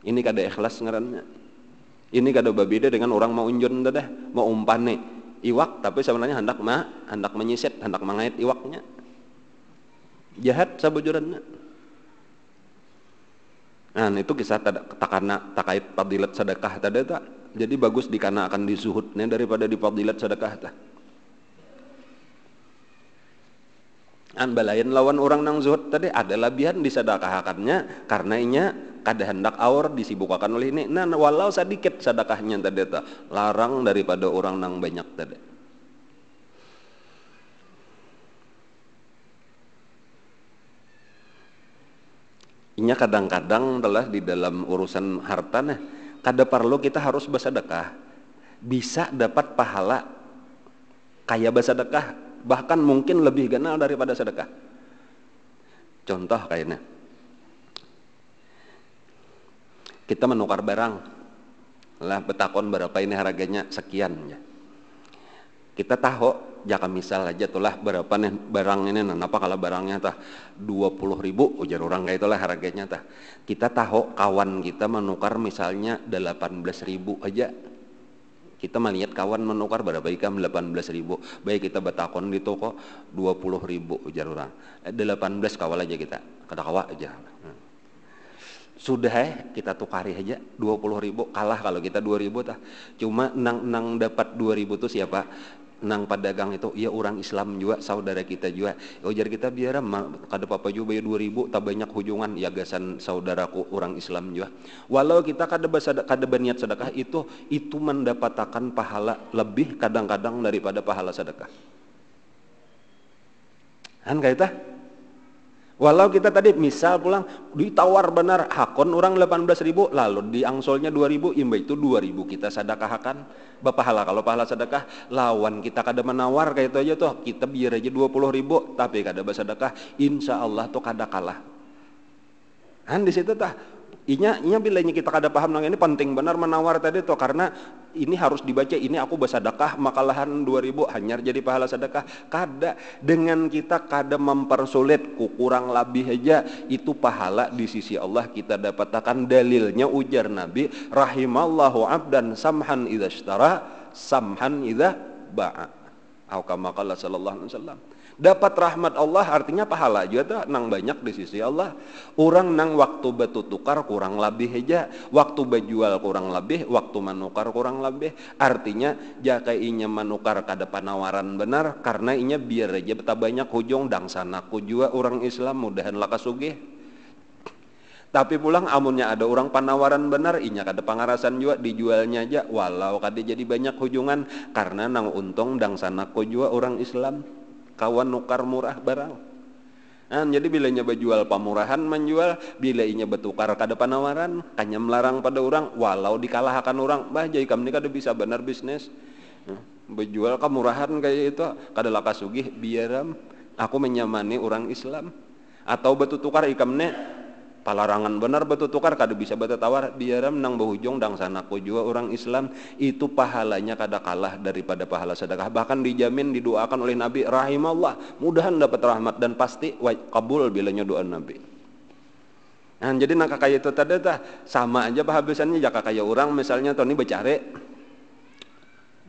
Ini kada ikhlas ngarannya. Ini kada berbeda dengan orang mau unjun dah, mau umpane iwak tapi sebenarnya hendak menyiset, hendak mengait iwaknya. Jahat sabujurannya. Itu kisah takait fadilat sedekah tadi tak. Jadi bagus dikana akan disuhudnya daripada di fadilat sedekah tak. Balayan lawan orang nang zuhud tadi ada labihan disedekahkannya karena inya kada hendak awur disibukakan oleh ini. Nah walau sedikit sedekahnya tadi tak larang daripada orang nang banyak tadi. Inya kadang-kadang telah di dalam urusan harta nah, kada perlu kita harus bersedekah, bisa dapat pahala kaya bersedekah, bahkan mungkin lebih ganal daripada sedekah. Contoh kayaknya kita menukar barang lah, betakon berapa ini harganya sekian ya. Kita tahu jaka misal aja tulah berapa nih barang ini, apa kalau barangnya tah 20.000 ujar orang kayak itulah harganya tah. Kita tahu kawan kita menukar misalnya 18.000 aja. Kita melihat kawan menukar berapa ikam 18.000. Baik kita betakon di toko 20.000 ujar orang. 18 kawal aja kita. Kada kawa aja. Sudah kita tukari aja 20.000, kalah kalau kita 2.000 tah. Cuma nang dapat 2.000 tuh siapa? Nang pedagang itu ya orang Islam juga, saudara kita juga. Ujar kita biar kada apa-apa juga bayar 2.000 tak banyak hujungan ya gasan saudaraku orang Islam juga. Walau kita kada berniat sedekah itu mendapatkan pahala lebih kadang-kadang daripada pahala sedekah. Kan kaita? Walau kita tadi misal pulang ditawar benar hakon orang 18.000 lalu diangsolnya 2.000 imba itu 2.000 kita sedekahkan bapahala. Kalau pahala sedekah lawan kita kada menawar kayak itu aja tuh kita biar aja 20.000 tapi kada bersedekah insya Allah tuh kada kalah kan di situ tah. Inya bilanya kita kada paham nang ini penting benar menawar tadi tuh karena ini harus dibaca ini aku bersedekah makalahan 2.000 hanyar jadi pahala sedekah kada dengan kita kada mempersulit kurang lebih aja itu pahala di sisi Allah kita dapatkan dalilnya ujar Nabi rahimallahu abdan samhan idza ishtara samhan idza ba'a atau kama qala sallallahu alaihi wasallam. Dapat rahmat Allah artinya pahala juga tuh nang banyak di sisi Allah. Orang nang waktu batu tukar kurang lebih aja, waktu berjual kurang lebih, waktu menukar kurang lebih. Artinya jika inya menukar kada penawaran benar karena inya biar aja betah banyak hujung dangsanaku juga orang Islam mudahan laka sugih. Tapi pulang amunnya ada orang penawaran benar inya kada pangarasan juga dijualnya aja walau kada jadi banyak hujungan karena nang untung dangsanaku juga orang Islam. Kawan nukar murah barang. Nah, jadi bila nya berjual pamurahan menjual, bila inya bertukar kada penawaran, kanya melarang pada orang, walau dikalahkan orang, bah jadi kami kada bisa benar bisnis. Berjual kemurahan kayak itu, kada lakas sugih biaram, aku menyamani orang Islam. Atau bertukar ikamne palarangan benar bertukar kada bisa bertawar biaram nang berhujung dangsanaku juga orang Islam itu pahalanya kada kalah daripada pahala sedekah bahkan dijamin didoakan oleh Nabi rahimallah mudahan dapat rahmat dan pasti kabul bilanya doa Nabi. Nah jadi nang kakaya itu tadi sama aja pahabisannya jaka kaya orang misalnya Tony becare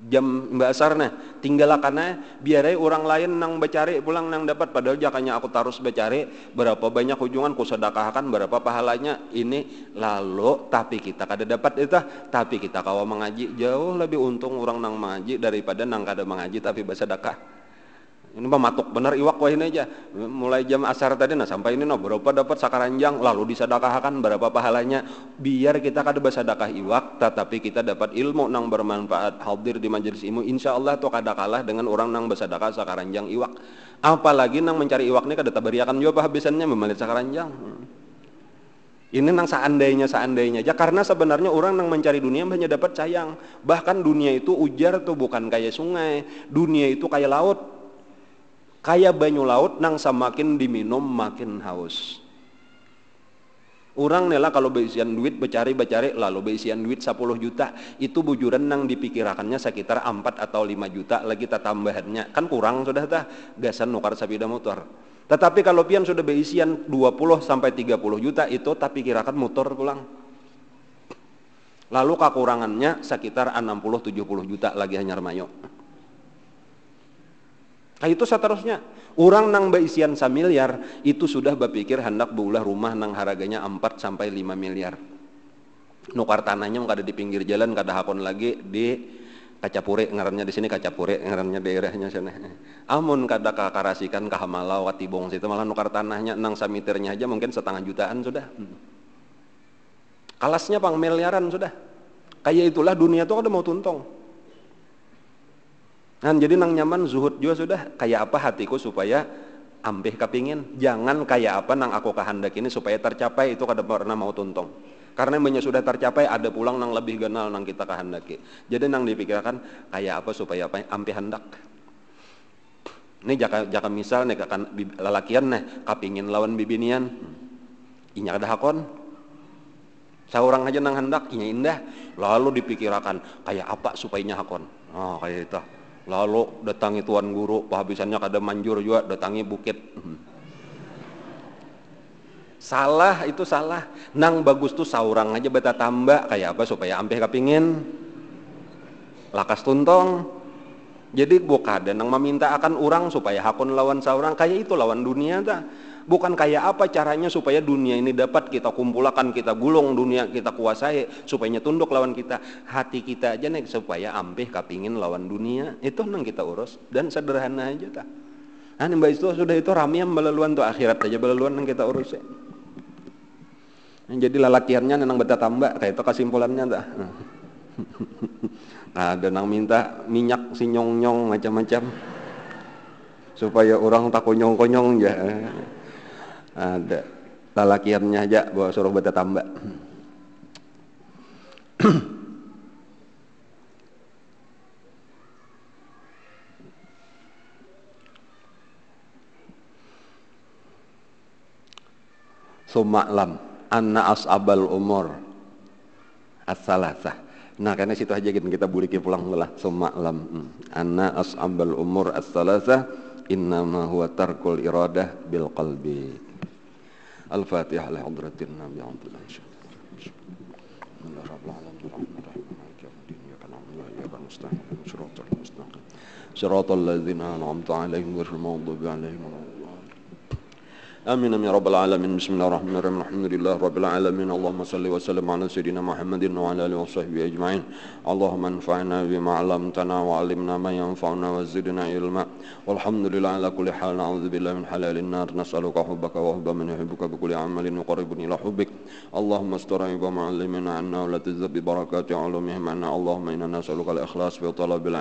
jam basar nah tinggalakannya biarai orang lain nang becari pulang nang dapat padahal jakanya aku tarus becari berapa banyak hujungan ku sedekahkan berapa pahalanya ini lalu tapi kita kada dapat itu tapi kita kawa mengaji jauh lebih untung orang nang mengaji daripada nang kada mengaji tapi bersedekah. Ini mematuk benar iwak wah ini aja mulai jam asar tadi nah sampai ini berapa dapat sakaranjang lalu disedekahkan berapa pahalanya biar kita kada bersedekah iwak tetapi kita dapat ilmu nang bermanfaat hadir di majelis ilmu insyaallah tuh kada kalah dengan orang nang bersedekah sakaranjang iwak apalagi nang mencari iwak ini kada tabariakan juga habisannya memalit sakaranjang. Ini nang seandainya aja karena sebenarnya orang nang mencari dunia hanya dapat sayang bahkan dunia itu ujar tuh bukan kayak sungai dunia itu kayak laut kayak banyu laut nang semakin diminum makin haus. Orang nela kalau beisian duit becari lalu beisian duit 10 juta itu bujuran nang dipikirakannya sekitar 4 atau 5 juta lagi tambahannya kan kurang sudah gasan nukar sepeda motor. Tetapi kalau pian sudah beisian 20 sampai 30 juta itu tapi kirakan motor pulang. Lalu kekurangannya sekitar 60-70 juta lagi hanyar mayo. Nah itu seterusnya orang nang beisian 1 miliar itu sudah berpikir hendak beulah rumah nang harganya 4 sampai 5 miliar. Nukar tanahnya kada di pinggir jalan kada hakon lagi di Kacapure ngarannya di sini Kacapure ngarannya daerahnya sana. Amun kada kakarasikan ka Hamalau Katibong situ malah nukar tanahnya nang samiternya aja mungkin 1,5 jutaan sudah. Kalasnya pang miliaran sudah. Kayak itulah dunia tuh kada mau tuntung. Nah, jadi nang nyaman zuhud juga sudah kayak apa hatiku supaya ampih kepingin jangan kayak apa nang aku kehendak ini supaya tercapai itu kada pernah mau tuntung karena banyak sudah tercapai ada pulang nang lebih ganal nang kita kehendaki jadi nang dipikirkan kayak apa supaya apa ampih hendak ini jaka misal nih kan lalakian nih kapingin lawan bibinian inya kada hakon seorang aja nang hendak inya indah lalu dipikirkan kayak apa supaya nya hakon kayak itu. Lalu datangi tuan guru, pahabisannya kada manjur juga datangi bukit. Salah itu salah. Nang bagus tuh saurang aja beta tambah kayak apa supaya ampih kapingin lakas tuntong. Jadi kada nang meminta akan orang supaya hakun lawan saurang kayak itu lawan dunia ta. Bukan kayak apa caranya supaya dunia ini dapat kita kumpulkan, kita gulung dunia, kita kuasai supaya tunduk lawan kita. Hati kita aja nih supaya ampih kapingin lawan dunia. Itu nang kita urus dan sederhana aja tah. Nah, mbak itu sudah itu ramiam balaluan tuh akhirat aja balaluan nang kita urus ya. Jadi lalakiannya nang beta tambah kayak itu kesimpulannya tah. Ada nang minta minyak si nyong-nyong macam-macam supaya orang tak konyong-konyong ya. Ada lalakiannya aja bawa suruh beta tambah. Suma'lam anna as'abal umur as-salasah. Nah karena situ aja kita buliki pulang lah. Suma'lam anna as'abal umur as-salasah innama huwa tarkul iradah bil qalbi. Al-Fatihah li hadratin Nabi Abdullah. Shiratal ladzina an'amta 'alaihim ghairil maghdubi 'alaihim waladdallin. Amin ya rabbal alamin. Bismillahirrahmanirrahim. Alhamdulillah rabbil alamin. Allahumma salli wa sallim ala sayyidina Muhammadin wa ala alihi washabbihi ajma'in. Allahumma anfa'na bima 'allamtana wa 'allimna ma yanfa'una wa zidna ilma. Walhamdulillah ala kulli hal. Na'udzu billahi min halalin nar. Nas'aluka hubbaka wa hubba man yuhibbuka bi kulli 'amalin yuqarribuni ila hubbik. Allahumma astur 'aiba ma'allimina 'anna wa la tuzabbi barakati 'ulumihim 'anna. Allahumma inna nas'aluka al-ikhlas fi talabil